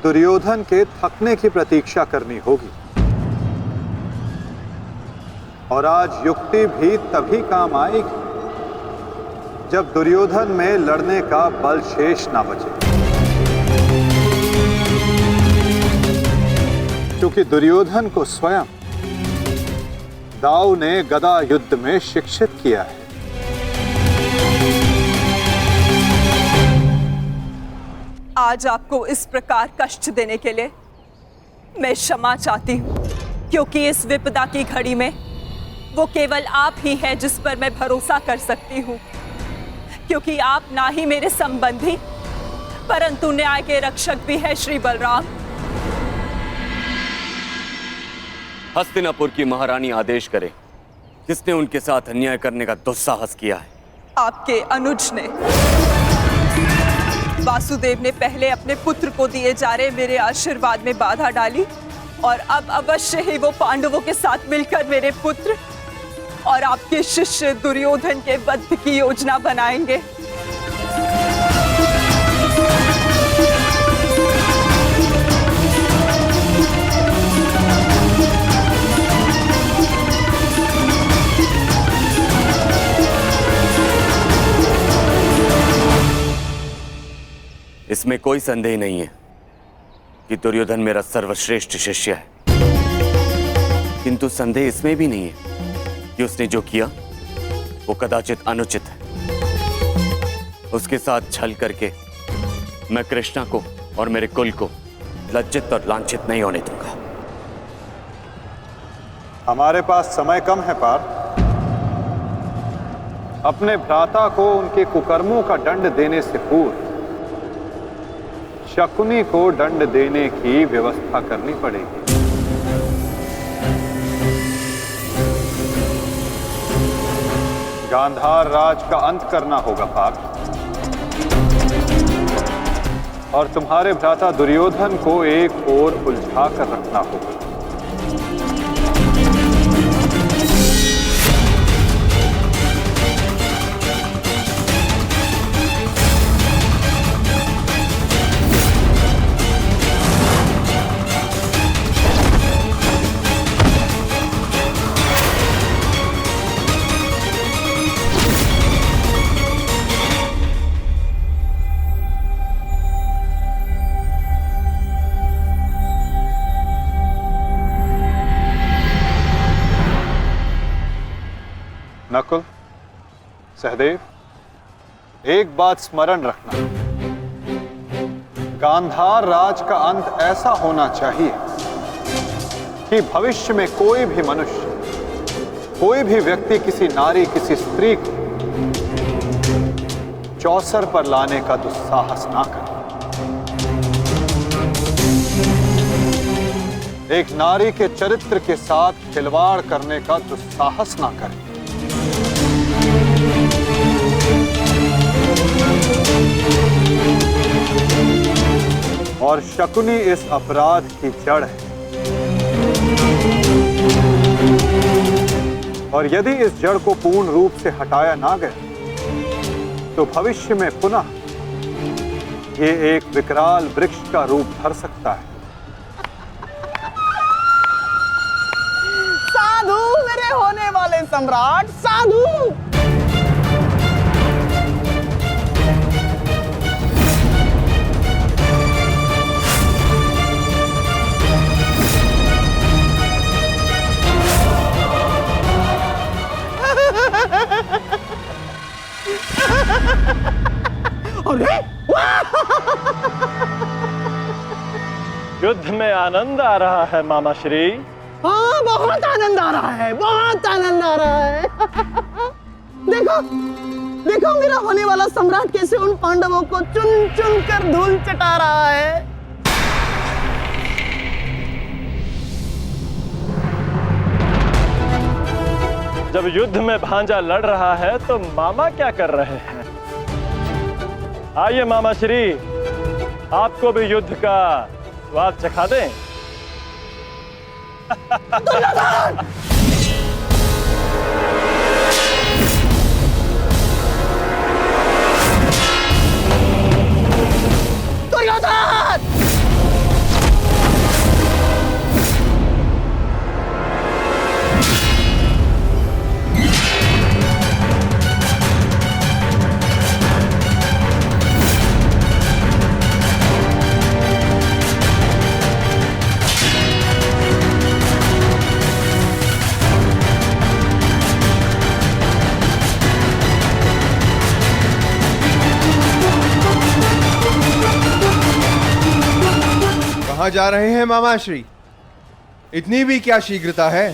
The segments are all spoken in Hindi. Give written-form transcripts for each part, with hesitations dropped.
दुर्योधन के थकने की प्रतीक्षा करनी होगी। और आज युक्ति भी तभी काम आएगी जब दुर्योधन में लड़ने का बल शेष ना बचे, क्योंकि दुर्योधन को स्वयं दाऊ ने गदा युद्ध में शिक्षित किया है। आज आपको इस प्रकार कष्ट देने के लिए मैं क्षमा चाहती हूँ, क्योंकि इस विपदा की घड़ी में वो केवल आप ही हैं जिस पर मैं भरोसा कर सकती हूँ, क्योंकि आप ना ही मेरे संबंधी परंतु न्याय के रक्षक भी हैं श्री बलराम। हस्तिनापुर की महारानी आदेश करे, किसने उनके साथ अन्याय करने का दुस्साहस किया है? आपके अनुज ने। वासुदेव ने पहले अपने पुत्र को दिए जा रहे मेरे आशीर्वाद में बाधा डाली और अब अवश्य ही वो पांडवों के साथ मिलकर मेरे पुत्र और आपके शिष्य दुर्योधन के वध की योजना बनाएंगे। इसमें कोई संदेह नहीं है कि दुर्योधन मेरा सर्वश्रेष्ठ शिष्य है, किंतु संदेह इसमें भी नहीं है कि उसने जो किया वो कदाचित अनुचित है। उसके साथ छल करके मैं कृष्णा को और मेरे कुल को लज्जित और लांछित नहीं होने दूंगा। हमारे पास समय कम है पार्थ। अपने भ्राता को उनके कुकर्मों का दंड देने से पूर्व शकुनी को दंड देने की व्यवस्था करनी पड़ेगी। गांधार राज का अंत करना होगा पार्थ, और तुम्हारे भ्राता दुर्योधन को एक ओर उलझा कर रखना होगा। नकुल, सहदेव, एक बात स्मरण रखना, गांधार राज का अंत ऐसा होना चाहिए कि भविष्य में कोई भी मनुष्य, कोई भी व्यक्ति किसी नारी, किसी स्त्री को चौसर पर लाने का दुस्साहस ना करे। एक नारी के चरित्र के साथ खिलवाड़ करने का दुस्साहस ना करे। और शकुनी इस अपराध की जड़ है, और यदि इस जड़ को पूर्ण रूप से हटाया ना गया तो भविष्य में पुनः ये एक विकराल वृक्ष का रूप धर सकता है। साधु मेरे होने वाले सम्राट, साधु। अरे युद्ध में आनंद आ रहा है मामा श्री। हाँ, बहुत आनंद आ रहा है, बहुत आनंद आ रहा है। देखो देखो मेरा होने वाला सम्राट कैसे उन पांडवों को चुन चुन कर धूल चटा रहा है। जब युद्ध में भांजा लड़ रहा है तो मामा क्या कर रहे हैं? आइए मामा श्री, आपको भी युद्ध का स्वाद चखा दें। दुर्योधन! कहाँ जा रहे हैं मामाश्री? इतनी भी क्या शीघ्रता है?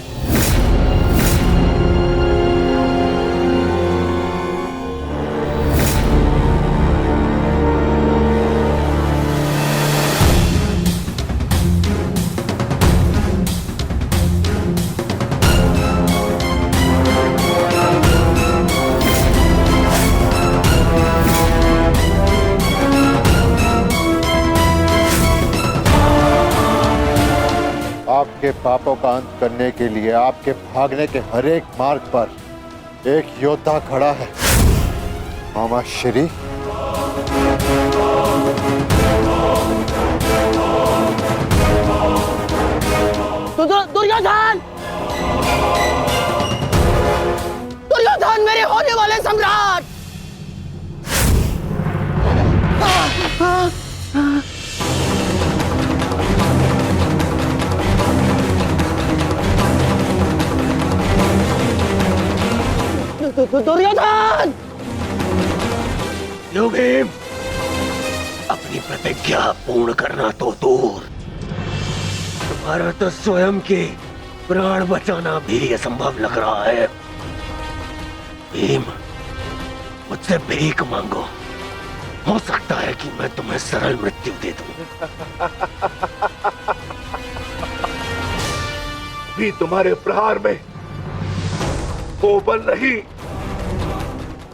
आपके पापों का अंत करने के लिए आपके भागने के हर एक मार्ग पर एक योद्धा खड़ा है, मामा श्री। दुर्योधन! दुर्योधन, मेरे होने वाले सम्राट! दुर्योधन! लो भीम, अपनी प्रतिज्ञा पूर्ण करना तो दूर, तुम्हारा तो स्वयं के प्राण बचाना भी असंभव लग रहा है। भीम, मुझसे भीख मांगो, हो सकता है कि मैं तुम्हें सरल मृत्यु दे दूं। भी तुम्हारे प्रहार में वो बल नहीं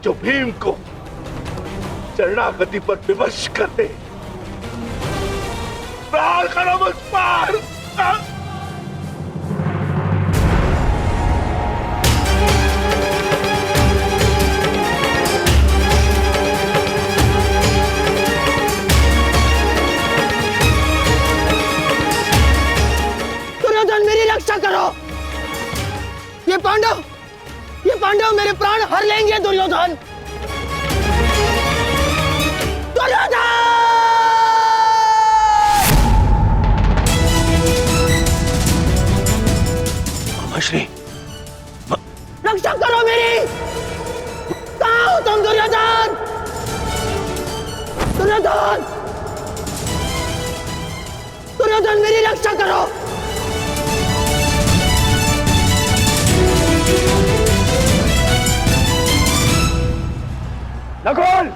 जो भीम को शरणागति पर विवश कर दे। प्रहार करो मुझ पर। दुर्योधन, मेरी रक्षा करो। ये पांडव मेरे प्राण हर लेंगे। दुर्योधन! दुर्योधन! मामाश्री, रक्षा करो मेरी। कहाँ हो तुम दुर्योधन? दुर्योधन! दुर्योधन, मेरी रक्षा करो। नकुल!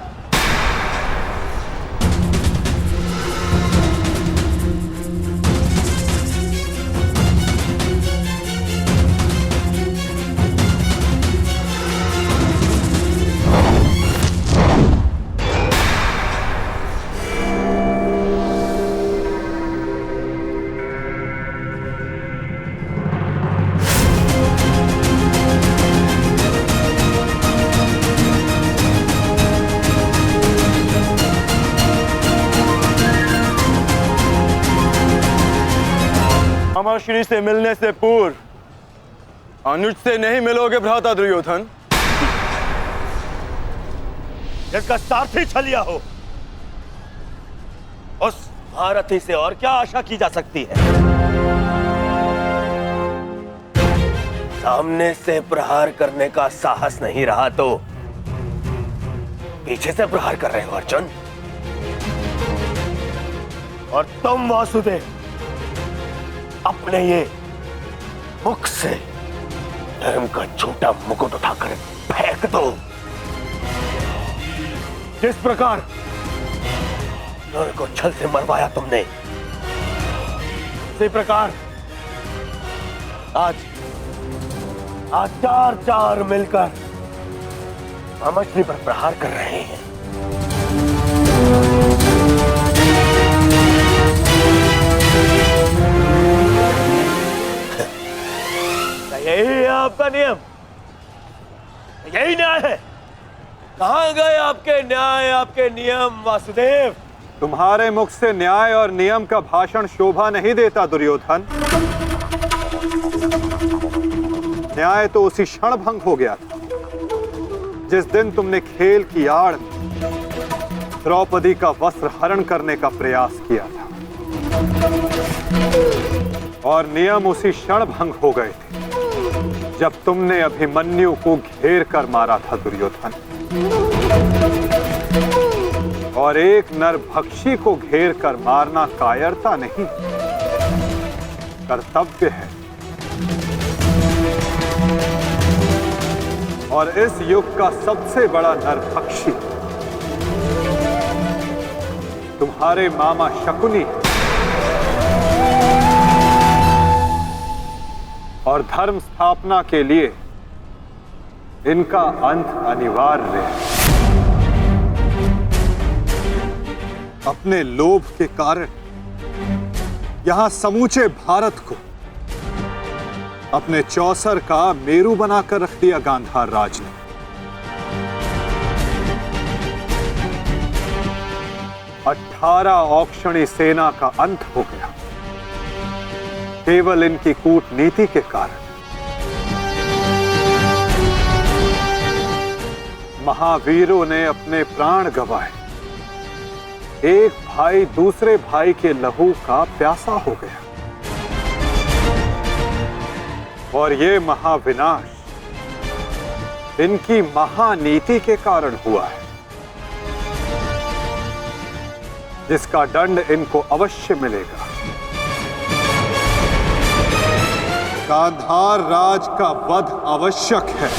मामाश्री से मिलने से पूर्व अनुज से नहीं मिलोगे भ्राता दुर्योधन। जिसका सारथी छलिया हो, उस महारथी से और क्या आशा की जा सकती है? सामने से प्रहार करने का साहस नहीं रहा तो पीछे से प्रहार कर रहे हो अर्जुन। और तुम वासुदेव, अपने ये मुख से धर्म का छोटा मुकुट उठाकर फेंक दो। जिस प्रकार नर को छल से मरवाया तुमने, उसी प्रकार आज चार मिलकर मामाश्री पर प्रहार कर रहे हैं। यही है आपका नियम, यही न्याय है। कहां गए आपके न्याय, आपके नियम वासुदेव? तुम्हारे मुख से न्याय और नियम का भाषण शोभा नहीं देता दुर्योधन। न्याय तो उसी क्षण भंग हो गया था जिस दिन तुमने खेल की आड़ में द्रौपदी का वस्त्र हरण करने का प्रयास किया था, और नियम उसी क्षण भंग हो गए थे जब तुमने अभिमन्यु को घेर कर मारा था दुर्योधन। और एक नरभक्षी को घेर कर मारना कायरता नहीं, कर्तव्य है। और इस युग का सबसे बड़ा नरभक्षी तुम्हारे मामा शकुनी और धर्म स्थापना के लिए इनका अंत अनिवार्य है। अपने लोभ के कारण यहां समूचे भारत को अपने चौसर का मेरू बनाकर रख दिया गांधार राज ने। अठारह औक्षणी सेना का अंत हो गया केवल इनकी कूटनीति के कारण। महावीरों ने अपने प्राण गंवाए, एक भाई दूसरे भाई के लहू का प्यासा हो गया, और ये महाविनाश इनकी महानीति के कारण हुआ है, जिसका दंड इनको अवश्य मिलेगा। गांधार राज का वध आवश्यक है।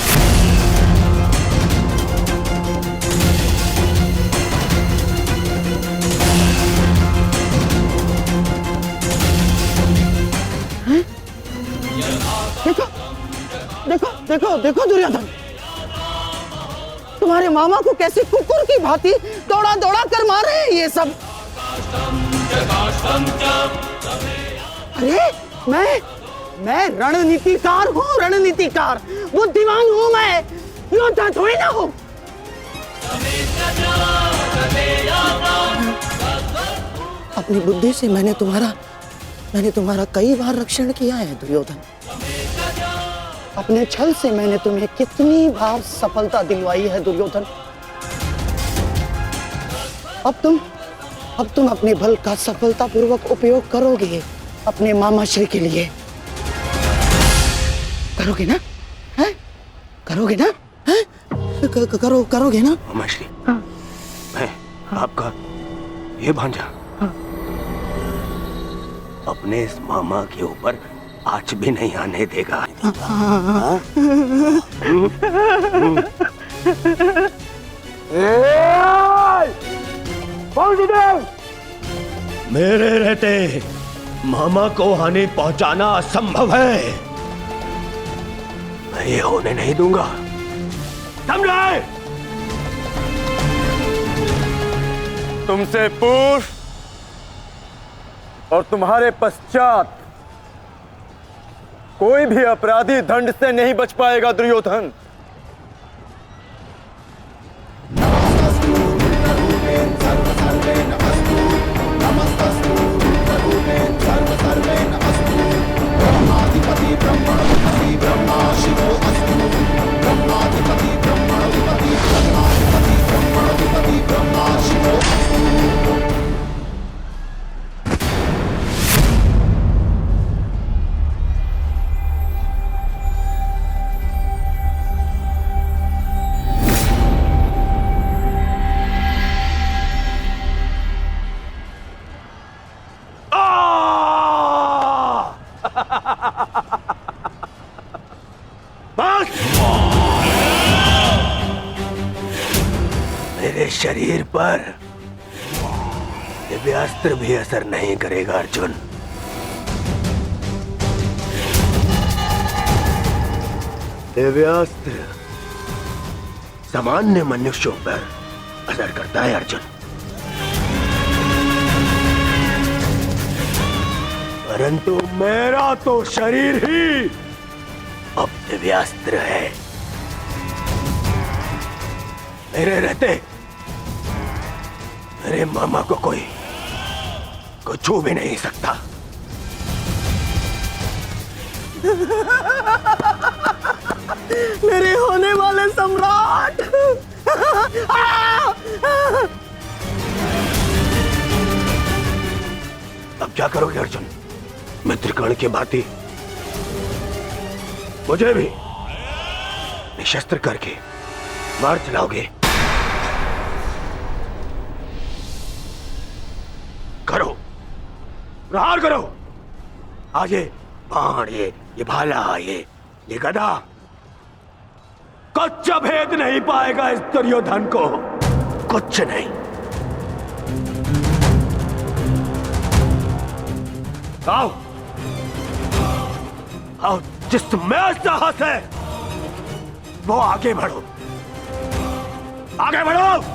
देखो देखो देखो देखो दुर्योधन, तुम्हारे मामा को कैसे कुकुर की भांति दौड़ा दौड़ा कर मार रहे हैं ये सब। अरे मैं रणनीतिकार हूँ, रणनीतिकार, बुद्धिमान हूँ मैं, योद्धा थोड़ी ना हूँ। अपनी बुद्धि से मैंने तुम्हारा कई बार रक्षण किया है दुर्योधन। अपने छल से मैंने तुम्हें कितनी बार सफलता दिलवाई है दुर्योधन। अब तुम अपने बल का सफलतापूर्वक उपयोग करोगे अपने मामा श्री के लिए। करोगे ना? हैं? करोगे ना? हैं? करोगे ना? मामा श्री, मैं आपका ये भांजा अपने इस मामा के ऊपर आँच भी नहीं आने देगा। मेरे रहते मामा को हानि पहुंचाना असंभव है। मैं ये होने नहीं दूंगा, समझे? तुमसे पूर्व और तुम्हारे पश्चात कोई भी अपराधी दंड से नहीं बच पाएगा दुर्योधन। मेरे शरीर पर दिव्यास्त्र भी असर नहीं करेगा अर्जुन। दिव्यास्त्र सामान्य मनुष्यों पर असर करता है अर्जुन, परंतु मेरा तो शरीर ही अब दिव्यास्त्र है। मेरे रहते मेरे मामा को कोई छू भी नहीं सकता। मेरे होने वाले सम्राट। अब क्या करोगे अर्जुन? मित्रकर्ण की भांति मुझे भी निशस्त्र करके मार चलाओगे? प्रहार करो। आज ये बाण, ये भाला, ये गदा कुछ भेद नहीं पाएगा इस दुर्योधन को, कुछ नहीं। आओ आओ, जिसमें साहस है वो आगे बढ़ो, आगे बढ़ो।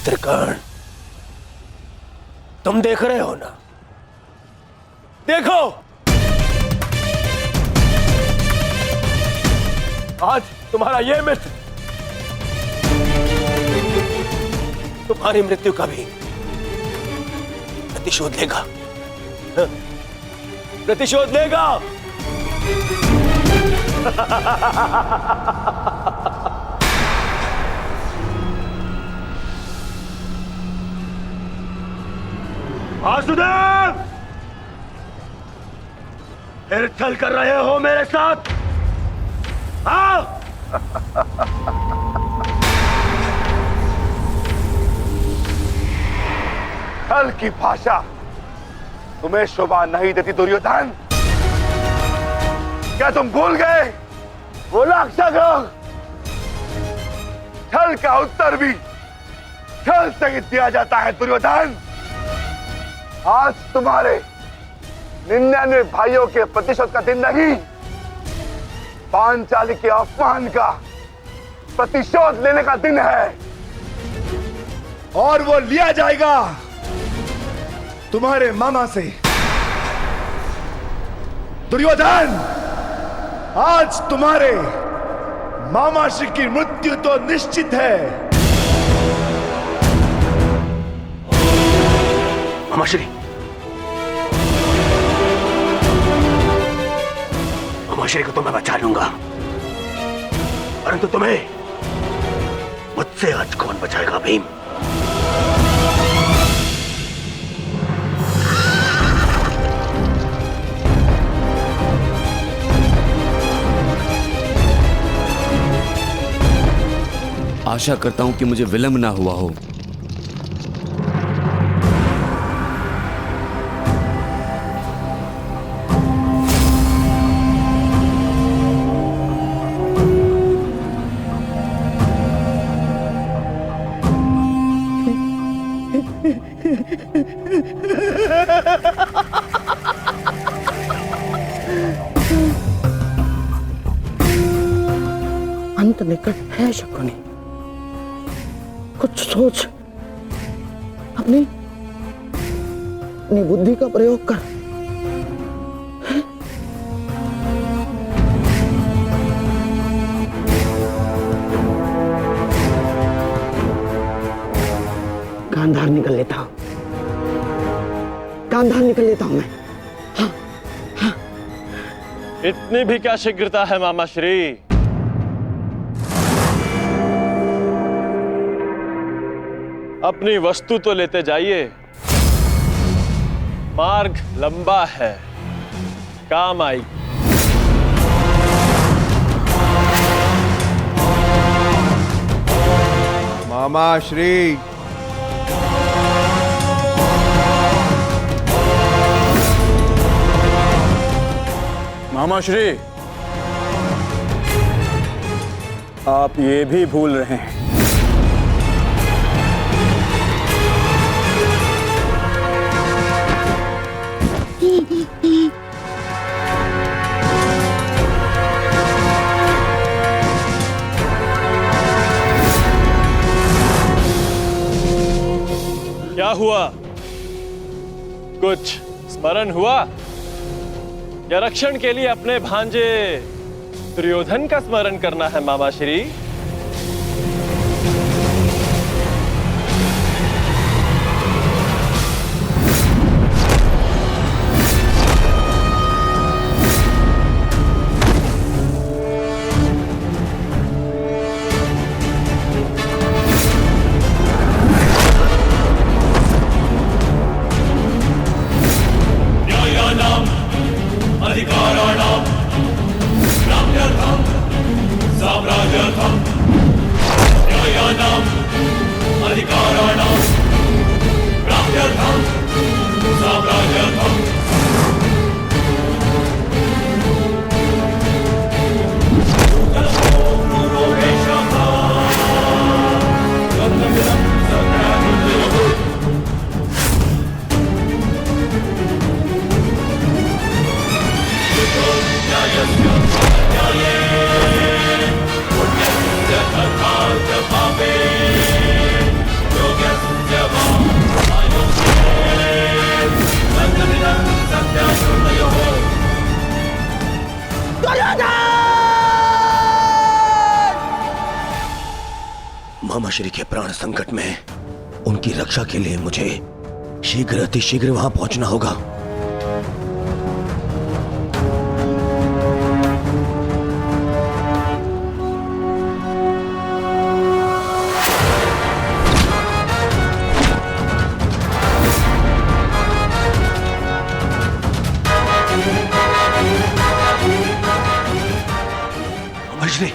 मित्रगण, तुम देख रहे हो ना? देखो, आज तुम्हारा ये मित्र तुम्हारी मृत्यु का भी प्रतिशोध लेगा, प्रतिशोध लेगा। वासुदेव, फिर छल कर रहे हो मेरे साथ? हाँ? छल की भाषा तुम्हें शोभा नहीं देती दुर्योधन। क्या तुम भूल गए वो राक्षस लोग? छल का उत्तर भी छल से ही दिया जाता है दुर्योधन। आज तुम्हारे 99 भाइयों के प्रतिशोध का दिन नहीं, पांचाली के अपमान का प्रतिशोध लेने का दिन है। और वो लिया जाएगा तुम्हारे मामा से। दुर्योधन, आज तुम्हारे मामा श्री की मृत्यु तो निश्चित है। मामाश्री, मामाश्री को तो मैं बचा लूंगा, परंतु तुम्हें मुझसे आज कौन बचाएगा भीम? आशा करता हूं कि मुझे विलंब ना हुआ हो। अंत निकट है शकुनी, कुछ सोच, अपनी बुद्धि का प्रयोग कर। गांधार निकल लेता हूं, गांधार निकल लेता हूं मैं। इतनी भी क्या शीघ्रता है मामाश्री? अपनी वस्तु तो लेते जाइए, मार्ग लंबा है, काम आएगी। मामा श्री, मामा श्री, आप ये भी भूल रहे हैं हुआ? कुछ स्मरण हुआ या रक्षण के लिए अपने भांजे दुर्योधन का स्मरण करना है मामा श्री? मामा श्री के प्राण संकट में उनकी रक्षा के लिए मुझे शीघ्र अतिशीघ्र वहां पहुंचना होगा। मामा श्री,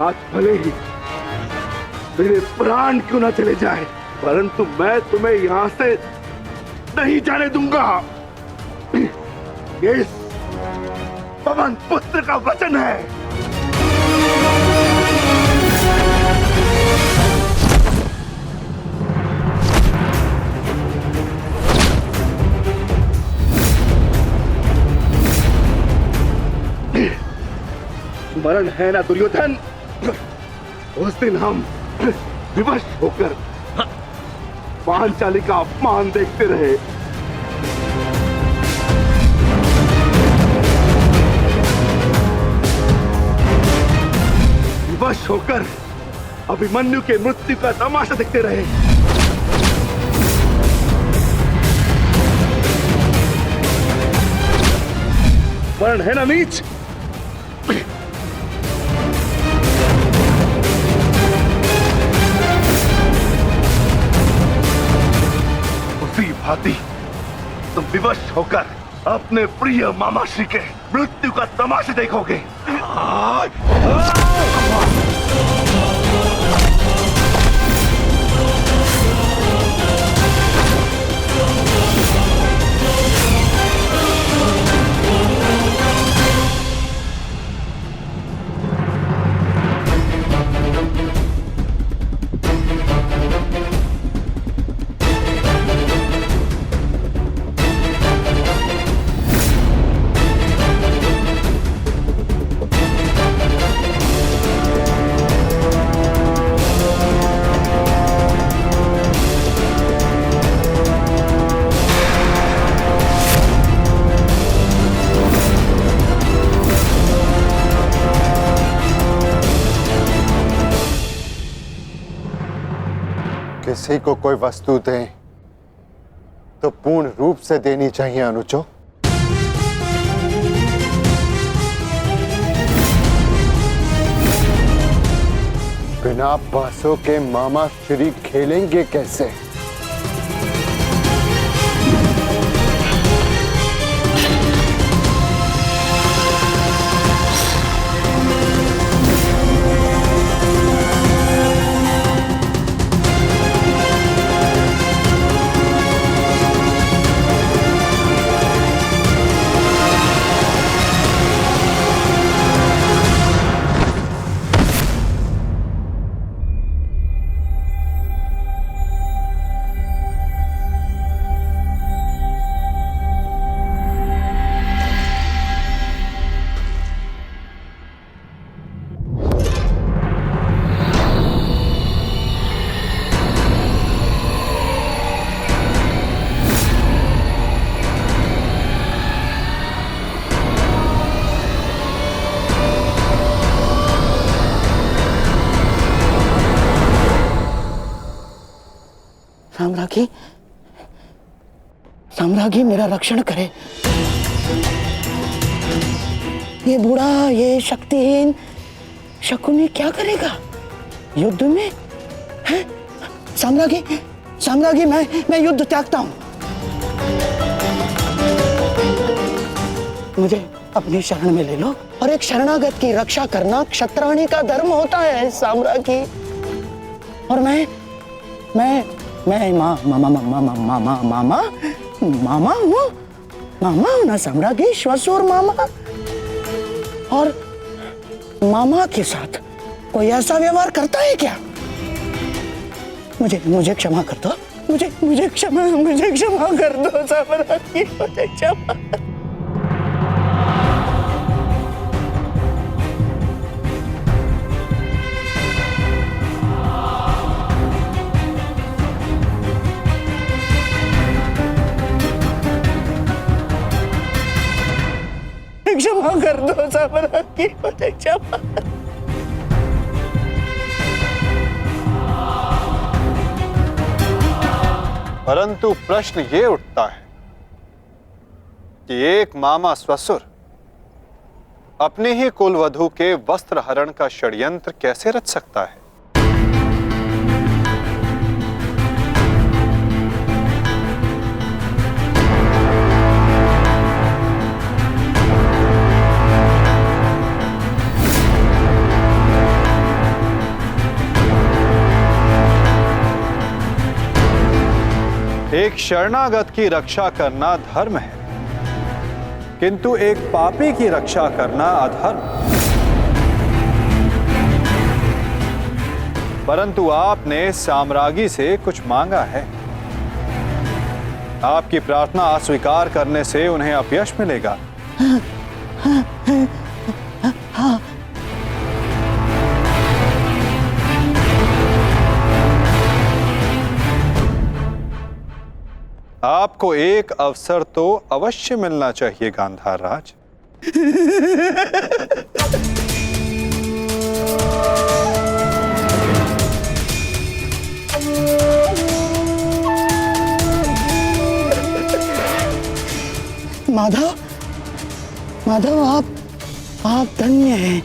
आज भले ही मेरे प्राण क्यों ना चले जाए, परंतु मैं तुम्हें यहां से नहीं जाने दूंगा। ये पवन पुत्र का वचन है। स्मरण है ना दुर्योधन, उस दिन हम विवश होकर पांचाली का अपमान देखते रहे। विवश होकर अभिमन्यु के मृत्यु का तमाशा देखते रहे। स्मरण है ना नीच? भांति तुम विवश होकर अपने प्रिय मामा श्री के मृत्यु का तमाशा देखोगे। किसी को कोई वस्तु दें तो पूर्ण रूप से देनी चाहिए अनुजो। बिना बांसों के मामा श्री खेलेंगे कैसे? साम्राज्ञी, साम्राज्ञी मेरा रक्षण करे। ये बूढ़ा, ये शक्तिहीन शकुनी क्या करेगा युद्ध में? हैं? साम्राज्ञी, साम्राज्ञी, मैं युद्ध त्यागता हूं। मुझे अपनी शरण में ले लो, और एक शरणागत की रक्षा करना क्षत्राणी का धर्म होता है साम्राज्ञी। और मैं मामा हूँ ना साम्राज्ञी, श्वशुर मामा। और मामा के साथ कोई ऐसा व्यवहार करता है क्या? मुझे क्षमा कर दो, मुझे क्षमा कर दो साम्राज्ञी, मुझे क्षमा। क्षमा कर दो साम्राज्ञी, मुझे क्षमा। परंतु प्रश्न ये उठता है कि एक मामा ससुर अपने ही कुलवधू के वस्त्र हरण का षड्यंत्र कैसे रच सकता है? एक शरणागत की रक्षा करना धर्म है, किंतु एक पापी की रक्षा करना अधर्म। परंतु आपने साम्राज्ञी से कुछ मांगा है। आपकी प्रार्थना अस्वीकार करने से उन्हें अपयश मिलेगा। आपको एक अवसर तो अवश्य मिलना चाहिए गांधार राज। माधव, माधव, आप धन्य हैं।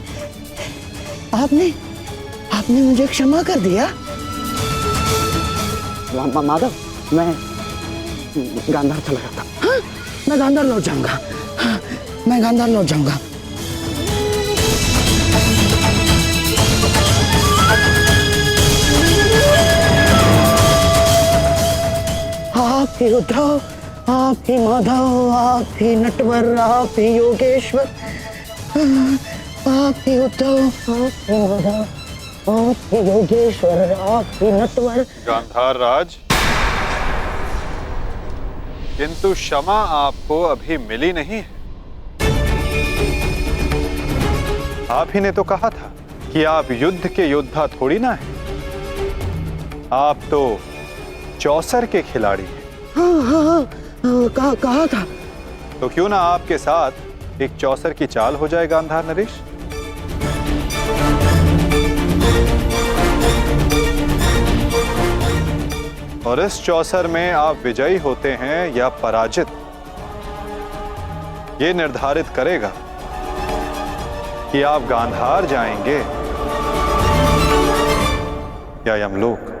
आपने मुझे क्षमा कर दिया। माधव, मैं गांधार चला जाता। हाँ? मैं गांधार लौट जाऊंगा। हाँ, मैं गांधार लौट जाऊंगा। आप ही उद्धव, आप ही माधव, आप ही नटवर, आप ही योगेश्वर, आप ही उद्धव, आप ही माधव, आप ही योगेश्वर, आप ही नटवर। गांधार राज, किंतु क्षमा आपको अभी मिली नहीं है। आप ही ने तो कहा था कि आप युद्ध के योद्धा थोड़ी ना हैं। आप तो चौसर के खिलाड़ी हैं। हाँ, कहा था। तो क्यों ना आपके साथ एक चौसर की चाल हो जाए गांधार नरेश? और इस चौसर में आप विजयी होते हैं या पराजित, ये निर्धारित करेगा कि आप गांधार जाएंगे या यमलोक।